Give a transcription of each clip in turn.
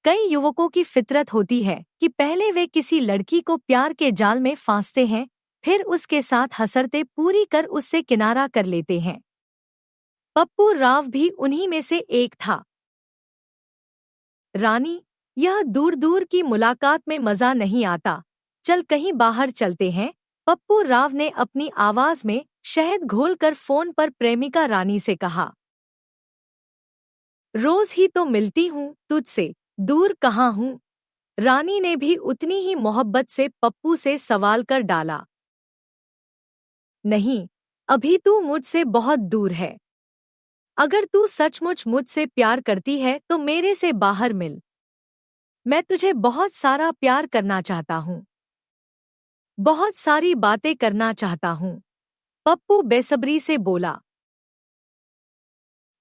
कई युवकों की फितरत होती है कि पहले वे किसी लड़की को प्यार के जाल में फांसते हैं, फिर उसके साथ हसरते पूरी कर उससे किनारा कर लेते हैं। पप्पू राव भी उन्हीं में से एक था। रानी, यह दूर दूर की मुलाकात में मजा नहीं आता, चल कहीं बाहर चलते हैं। पप्पू राव ने अपनी आवाज में शहद घोलकर फोन पर प्रेमिका रानी से कहा। रोज ही तो मिलती हूँ तुझसे, दूर कहाँ हूँ? रानी ने भी उतनी ही मोहब्बत से पप्पू से सवाल कर डाला। नहीं, अभी तू मुझसे बहुत दूर है। अगर तू सचमुच मुझसे प्यार करती है तो मेरे से बाहर मिल। मैं तुझे बहुत सारा प्यार करना चाहता हूँ, बहुत सारी बातें करना चाहता हूँ, पप्पू बेसब्री से बोला।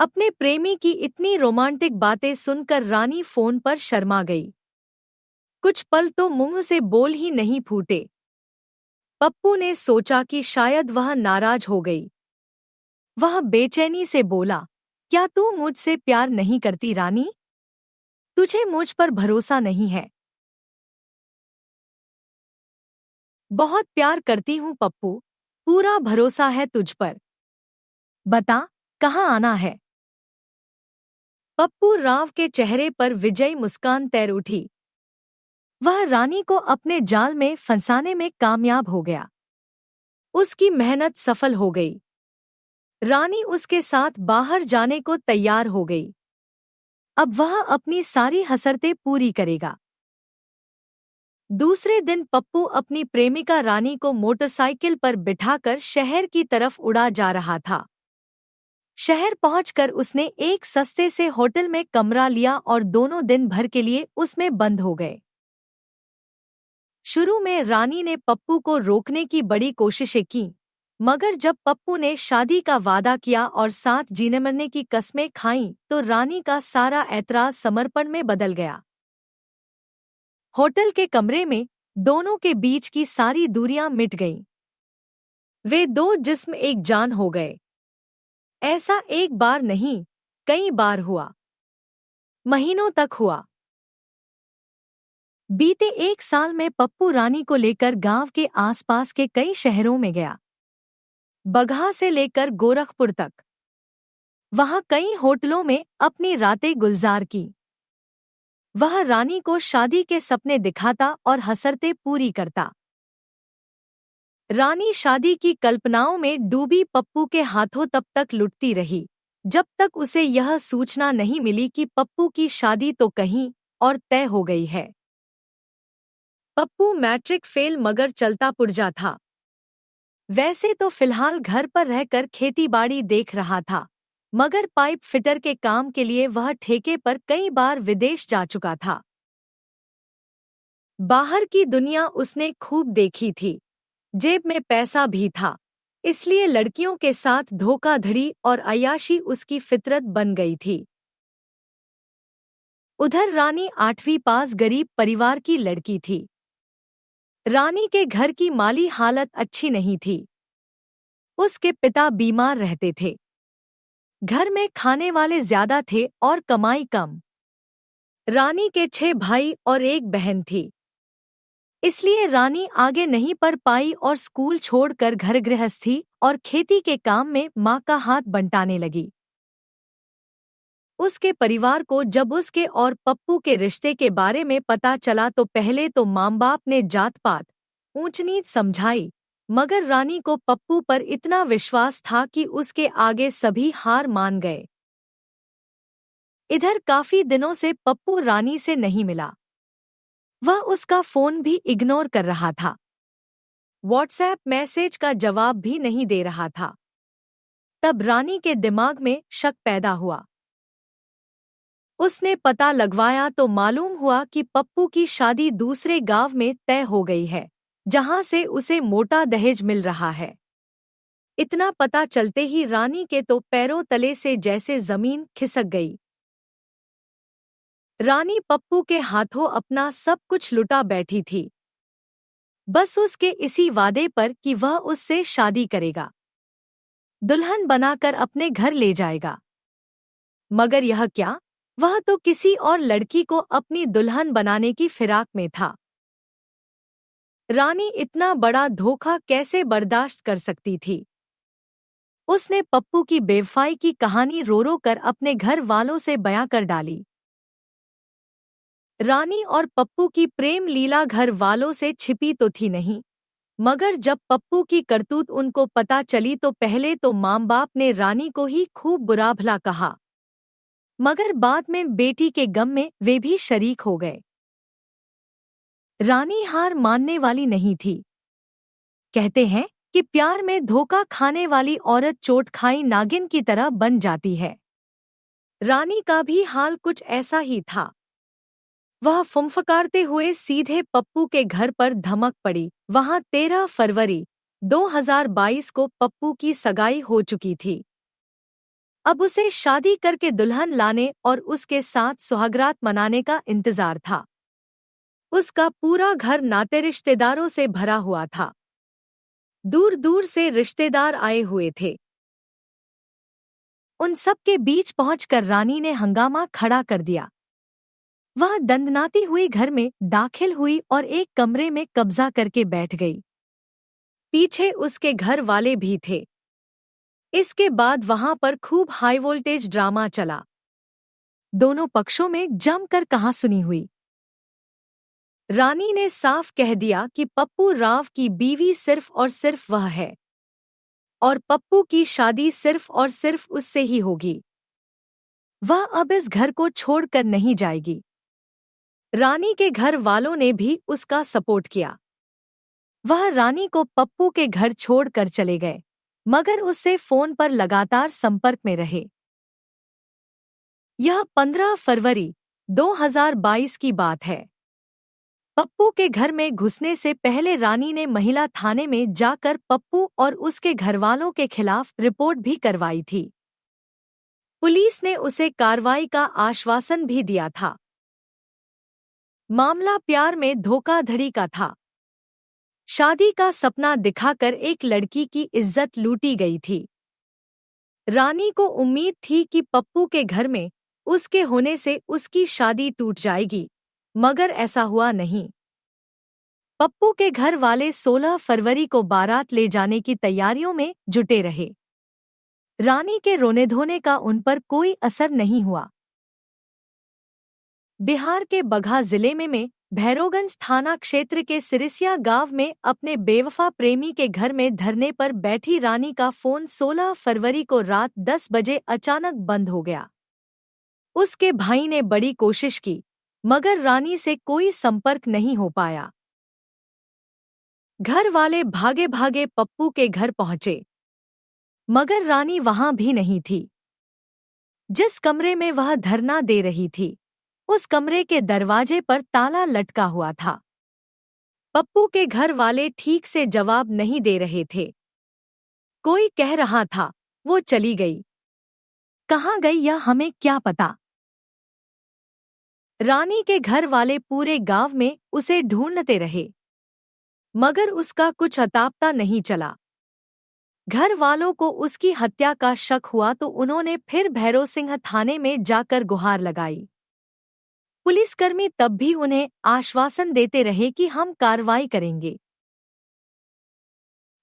अपने प्रेमी की इतनी रोमांटिक बातें सुनकर रानी फोन पर शर्मा गई। कुछ पल तो मुंह से बोल ही नहीं फूटे। पप्पू ने सोचा कि शायद वह नाराज हो गई। वह बेचैनी से बोला, क्या तू मुझसे प्यार नहीं करती रानी? तुझे मुझ पर भरोसा नहीं है? बहुत प्यार करती हूँ पप्पू, पूरा भरोसा है तुझ पर। बता, कहाँ आना है? पप्पू राव के चेहरे पर विजयी मुस्कान तैर उठी। वह रानी को अपने जाल में फंसाने में कामयाब हो गया। उसकी मेहनत सफल हो गई। रानी उसके साथ बाहर जाने को तैयार हो गई। अब वह अपनी सारी हसरतें पूरी करेगा। दूसरे दिन पप्पू अपनी प्रेमिका रानी को मोटरसाइकिल पर बिठाकर शहर की तरफ उड़ा जा रहा था। शहर पहुंचकर उसने एक सस्ते से होटल में कमरा लिया और दोनों दिन भर के लिए उसमें बंद हो गए। शुरू में रानी ने पप्पू को रोकने की बड़ी कोशिशें की, मगर जब पप्पू ने शादी का वादा किया और साथ जीने मरने की कस्में खाईं तो रानी का सारा ऐतराज समर्पण में बदल गया। होटल के कमरे में दोनों के बीच की सारी दूरियां मिट गईं। वे दो जिस्म एक जान हो गए। ऐसा एक बार नहीं, कई बार हुआ, महीनों तक हुआ। बीते एक साल में पप्पू रानी को लेकर गांव के आसपास के कई शहरों में गया, बगहा से लेकर गोरखपुर तक। वहां कई होटलों में अपनी रातें गुलजार की। वह रानी को शादी के सपने दिखाता और हसरतें पूरी करता। रानी शादी की कल्पनाओं में डूबी पप्पू के हाथों तब तक लुटती रही जब तक उसे यह सूचना नहीं मिली कि पप्पू की शादी तो कहीं और तय हो गई है। पप्पू मैट्रिक फेल मगर चलता पुर्जा था। वैसे तो फिलहाल घर पर रहकर खेतीबाड़ी देख रहा था, मगर पाइप फिटर के काम के लिए वह ठेके पर कई बार विदेश जा चुका था। बाहर की दुनिया उसने खूब देखी थी, जेब में पैसा भी था, इसलिए लड़कियों के साथ धोखाधड़ी और अय्याशी उसकी फितरत बन गई थी। उधर रानी 8वीं पास गरीब परिवार की लड़की थी। रानी के घर की माली हालत अच्छी नहीं थी। उसके पिता बीमार रहते थे। घर में खाने वाले ज्यादा थे और कमाई कम। रानी के 6 भाई और एक बहन थी, इसलिए रानी आगे नहीं पढ़ पाई और स्कूल छोड़कर घर गृहस्थी और खेती के काम में मां का हाथ बंटाने लगी। उसके परिवार को जब उसके और पप्पू के रिश्ते के बारे में पता चला तो पहले तो माँ बाप ने जात पात ऊंच नीच समझाई, मगर रानी को पप्पू पर इतना विश्वास था कि उसके आगे सभी हार मान गए। इधर काफी दिनों से पप्पू रानी से नहीं मिला। वह उसका फोन भी इग्नोर कर रहा था, व्हाट्सएप मैसेज का जवाब भी नहीं दे रहा था। तब रानी के दिमाग में शक पैदा हुआ। उसने पता लगवाया तो मालूम हुआ कि पप्पू की शादी दूसरे गांव में तय हो गई है, जहां से उसे मोटा दहेज मिल रहा है। इतना पता चलते ही रानी के तो पैरों तले से जैसे जमीन खिसक गई। रानी पप्पू के हाथों अपना सब कुछ लुटा बैठी थी, बस उसके इसी वादे पर कि वह उससे शादी करेगा, दुल्हन बनाकर अपने घर ले जाएगा। मगर यह क्या, वह तो किसी और लड़की को अपनी दुल्हन बनाने की फिराक में था। रानी इतना बड़ा धोखा कैसे बर्दाश्त कर सकती थी? उसने पप्पू की बेवफाई की कहानी रो रो कर अपने घर वालों से बयां कर डाली। रानी और पप्पू की प्रेम लीला घर वालों से छिपी तो थी नहीं, मगर जब पप्पू की करतूत उनको पता चली तो पहले तो माँ बाप ने रानी को ही खूब बुरा भला कहा, मगर बाद में बेटी के गम में वे भी शरीक हो गए। रानी हार मानने वाली नहीं थी। कहते हैं कि प्यार में धोखा खाने वाली औरत चोट खाई नागिन की तरह बन जाती है। रानी का भी हाल कुछ ऐसा ही था। वह फुंफकारते हुए सीधे पप्पू के घर पर धमक पड़ी। वहां 13 फरवरी 2022 को पप्पू की सगाई हो चुकी थी। अब उसे शादी करके दुल्हन लाने और उसके साथ सुहागरात मनाने का इंतजार था। उसका पूरा घर नाते रिश्तेदारों से भरा हुआ था। दूर दूर से रिश्तेदार आए हुए थे। उन सब के बीच पहुंचकर रानी ने हंगामा खड़ा कर दिया। वह दंदनाती हुई घर में दाखिल हुई और एक कमरे में कब्जा करके बैठ गई। पीछे उसके घर वाले भी थे। इसके बाद वहां पर खूब हाई वोल्टेज ड्रामा चला। दोनों पक्षों में जमकर कहासुनी हुई। रानी ने साफ कह दिया कि पप्पू राव की बीवी सिर्फ और सिर्फ वह है और पप्पू की शादी सिर्फ और सिर्फ उससे ही होगी। वह अब इस घर को छोड़कर नहीं जाएगी। रानी के घर वालों ने भी उसका सपोर्ट किया। वह रानी को पप्पू के घर छोड़कर चले गए, मगर उससे फोन पर लगातार संपर्क में रहे। यह 15 फरवरी 2022 की बात है। पप्पू के घर में घुसने से पहले रानी ने महिला थाने में जाकर पप्पू और उसके घरवालों के खिलाफ रिपोर्ट भी करवाई थी। पुलिस ने उसे कार्रवाई का आश्वासन भी दिया था। मामला प्यार में धोखाधड़ी का था। शादी का सपना दिखाकर एक लड़की की इज्जत लूटी गई थी। रानी को उम्मीद थी कि पप्पू के घर में उसके होने से उसकी शादी टूट जाएगी, मगर ऐसा हुआ नहीं। पप्पू के घर वाले 16 फरवरी को बारात ले जाने की तैयारियों में जुटे रहे। रानी के रोने धोने का उन पर कोई असर नहीं हुआ। बिहार के बगहा जिले में भैरोगंज थाना क्षेत्र के सिरिसिया गांव में अपने बेवफा प्रेमी के घर में धरने पर बैठी रानी का फोन 16 फरवरी को रात 10 बजे अचानक बंद हो गया। उसके भाई ने बड़ी कोशिश की, मगर रानी से कोई संपर्क नहीं हो पाया। घर वाले भागे भागे पप्पू के घर पहुंचे, मगर रानी वहां भी नहीं थी। जिस कमरे में वह धरना दे रही थी, उस कमरे के दरवाजे पर ताला लटका हुआ था। पप्पू के घर वाले ठीक से जवाब नहीं दे रहे थे। कोई कह रहा था, वो चली गई। कहाँ गई यह हमें क्या पता। रानी के घर वाले पूरे गांव में उसे ढूंढते रहे, मगर उसका कुछ अतापता नहीं चला। घर वालों को उसकी हत्या का शक हुआ तो उन्होंने फिर भैरो सिंह थाने में जाकर गुहार लगाई। पुलिसकर्मी तब भी उन्हें आश्वासन देते रहे कि हम कार्रवाई करेंगे।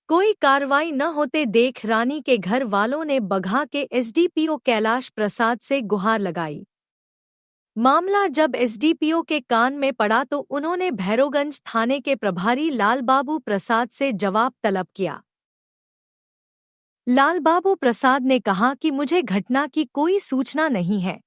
कोई कार्रवाई न होते देख रानी के घर वालों ने बगहा के एसडीपीओ कैलाश प्रसाद से गुहार लगाई। मामला जब एसडीपीओ के कान में पड़ा तो उन्होंने भैरोगंज थाने के प्रभारी लालबाबू प्रसाद से जवाब तलब किया। लालबाबू प्रसाद ने कहा कि मुझे घटना की कोई सूचना नहीं है।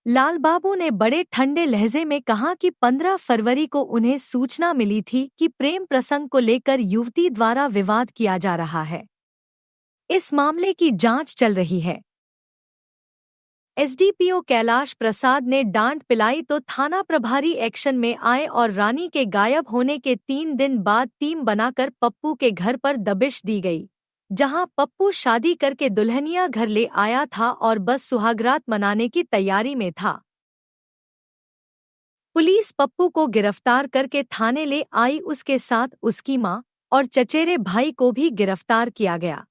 लालबाबू ने बड़े ठंडे लहजे में कहा कि 15 फरवरी को उन्हें सूचना मिली थी कि प्रेम प्रसंग को लेकर युवती द्वारा विवाद किया जा रहा है। इस मामले की जांच चल रही है। एसडीपीओ कैलाश प्रसाद ने डांट पिलाई तो थाना प्रभारी एक्शन में आए और रानी के गायब होने के 3 दिन बाद टीम बनाकर पप्पू के घर पर दबिश दी गई, जहां पप्पू शादी करके दुल्हनिया घर ले आया था और बस सुहागरात मनाने की तैयारी में था। पुलिस पप्पू को गिरफ्तार करके थाने ले आई। उसके साथ उसकी मां और चचेरे भाई को भी गिरफ्तार किया गया।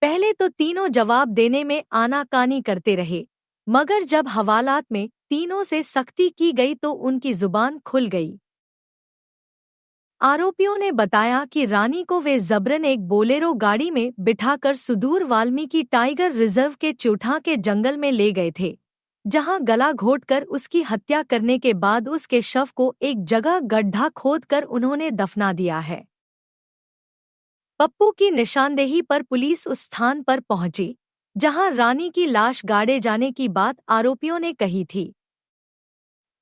पहले तो तीनों जवाब देने में आनाकानी करते रहे, मगर जब हवालात में तीनों से सख्ती की गई तो उनकी जुबान खुल गई। आरोपियों ने बताया कि रानी को वे जबरन एक बोलेरो गाड़ी में बिठाकर सुदूर वाल्मीकि टाइगर रिजर्व के चौठा के जंगल में ले गए थे, जहां गला घोंटकर उसकी हत्या करने के बाद उसके शव को एक जगह गड्ढा खोदकर उन्होंने दफना दिया है। पप्पू की निशानदेही पर पुलिस उस स्थान पर पहुंची जहां रानी की लाश गाड़े जाने की बात आरोपियों ने कही थी।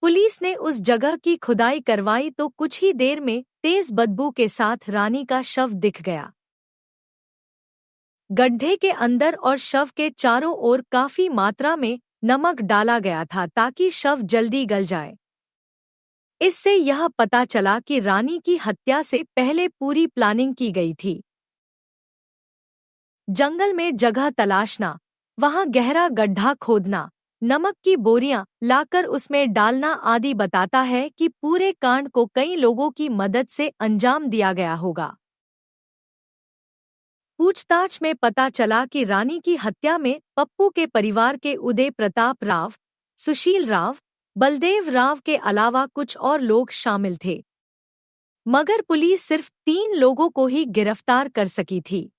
पुलिस ने उस जगह की खुदाई करवाई तो कुछ ही देर में तेज बदबू के साथ रानी का शव दिख गया। गड्ढे के अंदर और शव के चारों ओर काफी मात्रा में नमक डाला गया था ताकि शव जल्दी गल जाए। इससे यह पता चला कि रानी की हत्या से पहले पूरी प्लानिंग की गई थी। जंगल में जगह तलाशना, वहां गहरा गड्ढा खोदना, नमक की बोरियां लाकर उसमें डालना आदि बताता है कि पूरे कांड को कई लोगों की मदद से अंजाम दिया गया होगा। पूछताछ में पता चला कि रानी की हत्या में पप्पू के परिवार के उदय प्रताप राव, सुशील राव, बलदेव राव के अलावा कुछ और लोग शामिल थे, मगर पुलिस सिर्फ 3 लोगों को ही गिरफ्तार कर सकी थी।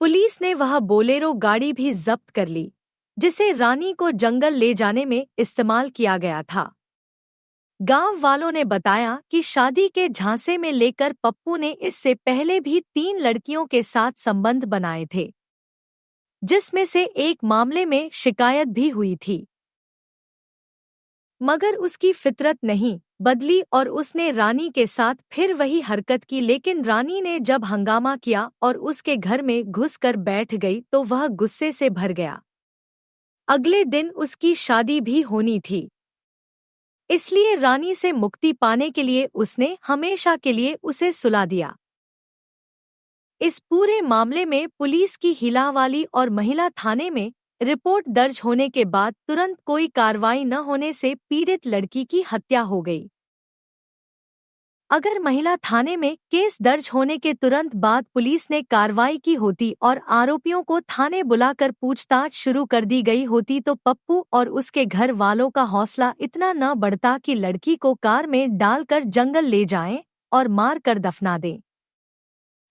पुलिस ने वह बोलेरो गाड़ी भी जब्त कर ली जिसे रानी को जंगल ले जाने में इस्तेमाल किया गया था। गांव वालों ने बताया कि शादी के झांसे में लेकर पप्पू ने इससे पहले भी 3 लड़कियों के साथ संबंध बनाए थे, जिसमें से एक मामले में शिकायत भी हुई थी, मगर उसकी फितरत नहीं बदली और उसने रानी के साथ फिर वही हरकत की। लेकिन रानी ने जब हंगामा किया और उसके घर में घुसकर बैठ गई तो वह गुस्से से भर गया। अगले दिन उसकी शादी भी होनी थी, इसलिए रानी से मुक्ति पाने के लिए उसने हमेशा के लिए उसे सुला दिया। इस पूरे मामले में पुलिस की हिलावाली और महिला थाने में रिपोर्ट दर्ज होने के बाद तुरंत कोई कार्रवाई न होने से पीड़ित लड़की की हत्या हो गई। अगर महिला थाने में केस दर्ज होने के तुरंत बाद पुलिस ने कार्रवाई की होती और आरोपियों को थाने बुलाकर पूछताछ शुरू कर दी गई होती तो पप्पू और उसके घर वालों का हौसला इतना न बढ़ता कि लड़की को कार में डालकर जंगल ले जाएं और मार कर दफना दें।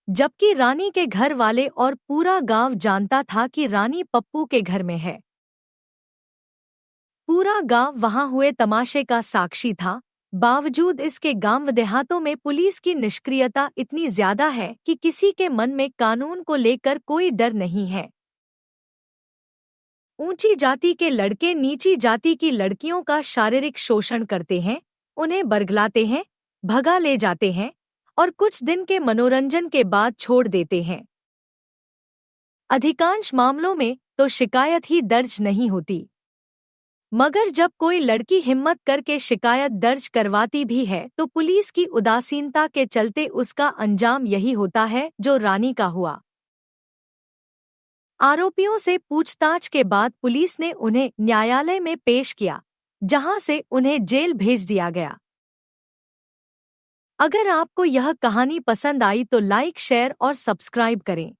जबकि रानी के घर वाले और पूरा गांव जानता था कि रानी पप्पू के घर में है। पूरा गांव वहां हुए तमाशे का साक्षी था। बावजूद इसके गांव देहातों में पुलिस की निष्क्रियता इतनी ज्यादा है कि किसी के मन में कानून को लेकर कोई डर नहीं है। ऊंची जाति के लड़के नीची जाति की लड़कियों का शारीरिक शोषण करते हैं, उन्हें बरगलाते हैं, भगा ले जाते हैं और कुछ दिन के मनोरंजन के बाद छोड़ देते हैं। अधिकांश मामलों में तो शिकायत ही दर्ज नहीं होती, मगर जब कोई लड़की हिम्मत करके शिकायत दर्ज करवाती भी है तो पुलिस की उदासीनता के चलते उसका अंजाम यही होता है जो रानी का हुआ। आरोपियों से पूछताछ के बाद पुलिस ने उन्हें न्यायालय में पेश किया, जहां से उन्हें जेल भेज दिया गया। अगर आपको यह कहानी पसंद आई तो लाइक, शेयर और सब्सक्राइब करें।